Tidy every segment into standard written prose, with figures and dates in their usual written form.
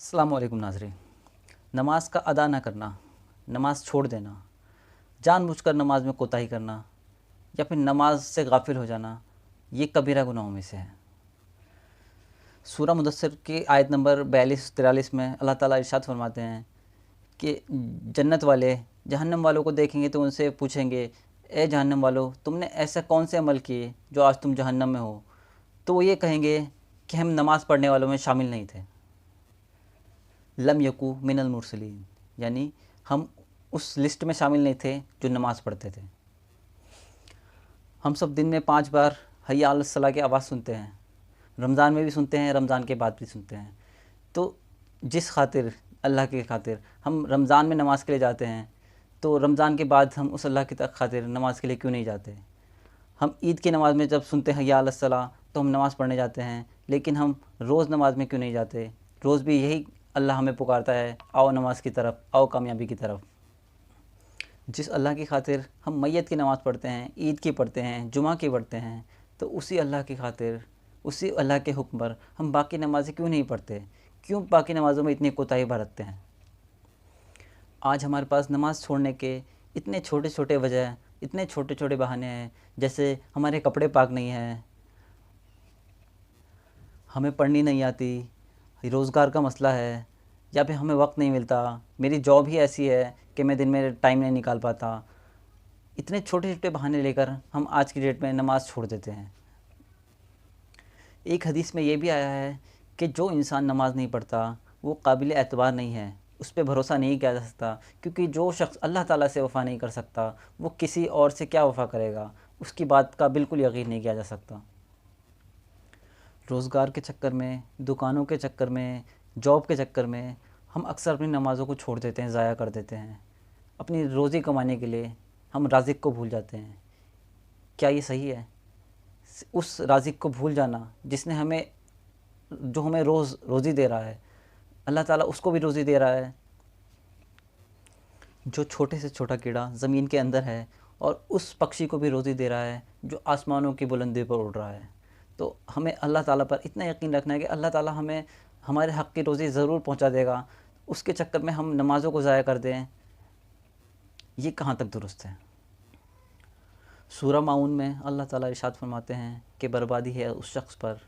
अस्सलाम वालेकुम नाज़रीन। नमाज का अदा न करना, नमाज छोड़ देना, जानबूझकर नमाज में कोताही करना या फिर नमाज से गाफिल हो जाना, ये कबीरा गुनाहों में से है। सूरह मुदस्सिर की आयत नंबर 42-43 में अल्लाह ताला इरशाद फरमाते हैं कि जन्नत वाले जहन्नम वालों को देखेंगे तो उनसे पूछेंगे, ए जहन्नम वालों, तुमने ऐसा कौन से अमल किए जो आज तुम जहन्नम में हो? तो वो ये कहेंगे कि हम नमाज़ पढ़ने वालों में शामिल नहीं थे। लम यकू मिनल मुरसलीन, यानी हम उस लिस्ट में शामिल नहीं थे जो नमाज़ पढ़ते थे। हम सब दिन में 5 बार हय्या अलस सलाह की आवाज़ सुनते हैं, रमज़ान में भी सुनते हैं, रमज़ान के बाद भी सुनते हैं। तो जिस खातिर, अल्लाह की खातिर हम रमज़ान में नमाज़ के लिए जाते हैं, तो रमज़ान के बाद हम उस अल्लाह की खातिर नमाज़ के लिए क्यों नहीं जाते? हम ईद की नमाज़ में जब सुनते हैं हय्या अलस सलाह तो हम नमाज़ पढ़ने जाते हैं, लेकिन हम रोज़ नमाज़ में क्यों नहीं जाते? रोज़ भी यही अल्लाह हमें पुकारता है, आओ नमाज़ की तरफ, आओ कामयाबी की तरफ। जिस अल्लाह की खातिर हम मैयत की नमाज़ पढ़ते हैं, ईद की पढ़ते हैं, जुमा की पढ़ते हैं, तो उसी अल्लाह की खातिर, उसी अल्लाह के हुक्म पर हम बाकी नमाज़ें क्यों नहीं पढ़ते? क्यों बाकी नमाज़ों में इतनी कोताही बरतते हैं? आज हमारे पास नमाज़ छोड़ने के इतने छोटे छोटे वजह, इतने छोटे छोटे बहाने हैं, जैसे हमारे कपड़े पाक नहीं हैं, हमें पढ़नी नहीं आती, रोज़गार का मसला है, या फिर हमें वक्त नहीं मिलता, मेरी जॉब ही ऐसी है कि मैं दिन में टाइम नहीं निकाल पाता। इतने छोटे छोटे बहाने लेकर हम आज की डेट में नमाज़ छोड़ देते हैं। एक हदीस में ये भी आया है कि जो इंसान नमाज़ नहीं पढ़ता वो काबिल एतबार नहीं है, उस पर भरोसा नहीं किया जा सकता, क्योंकि जो शख्स अल्लाह ताला से वफ़ा नहीं कर सकता वो किसी और से क्या वफ़ा करेगा, उसकी बात का बिल्कुल यकीन नहीं किया जा सकता। रोज़गार के चक्कर में, दुकानों के चक्कर में, जॉब के चक्कर में हम अक्सर अपनी नमाज़ों को छोड़ देते हैं, ज़ाया कर देते हैं। अपनी रोज़ी कमाने के लिए हम राज़िक को भूल जाते हैं। क्या ये सही है? उस राज़िक को भूल जाना जिसने हमें, जो हमें रोज़ रोज़ी दे रहा है, अल्लाह ताला उसको भी रोज़ी दे रहा है। जो छोटे से छोटा कीड़ा ज़मीन के अंदर है और उस पक्षी को भी रोज़ी दे रहा है जो आसमानों की बुलंदी पर उड़ रहा है। तो हमें अल्लाह ताला पर इतना यकीन रखना है कि अल्लाह ताला हमें हमारे हक़ की रोज़ी ज़रूर पहुंचा देगा। उसके चक्कर में हम नमाज़ों को ज़ाया कर दें, ये कहाँ तक दुरुस्त है? सूरह माऊन में अल्लाह ताला इरशाद फरमाते हैं कि बर्बादी है उस शख्स पर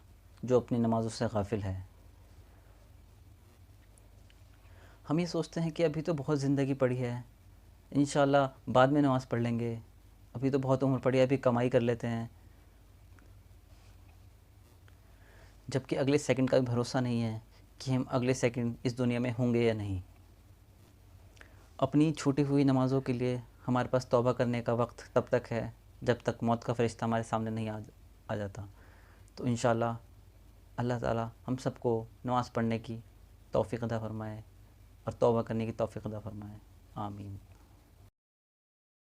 जो अपनी नमाज़ों से गाफिल है। हम ये सोचते हैं कि अभी तो बहुत ज़िंदगी पड़ी है, इंशाअल्लाह बाद में नमाज़ पढ़ लेंगे, अभी तो बहुत उम्र पड़ी है, अभी कमाई कर लेते हैं, जबकि अगले सेकंड का भी भरोसा नहीं है कि हम अगले सेकंड इस दुनिया में होंगे या नहीं। अपनी छूटी हुई नमाज़ों के लिए हमारे पास तौबा करने का वक्त तब तक है जब तक मौत का फ़रिश्ता हमारे सामने नहीं आ जाता। तो इंशाअल्लाह अल्लाह ताला हम सबको नमाज़ पढ़ने की तौफ़ीक़ अता फ़रमाए और तौबा करने की तौफ़ीक़ अता फ़रमाए। आमीन।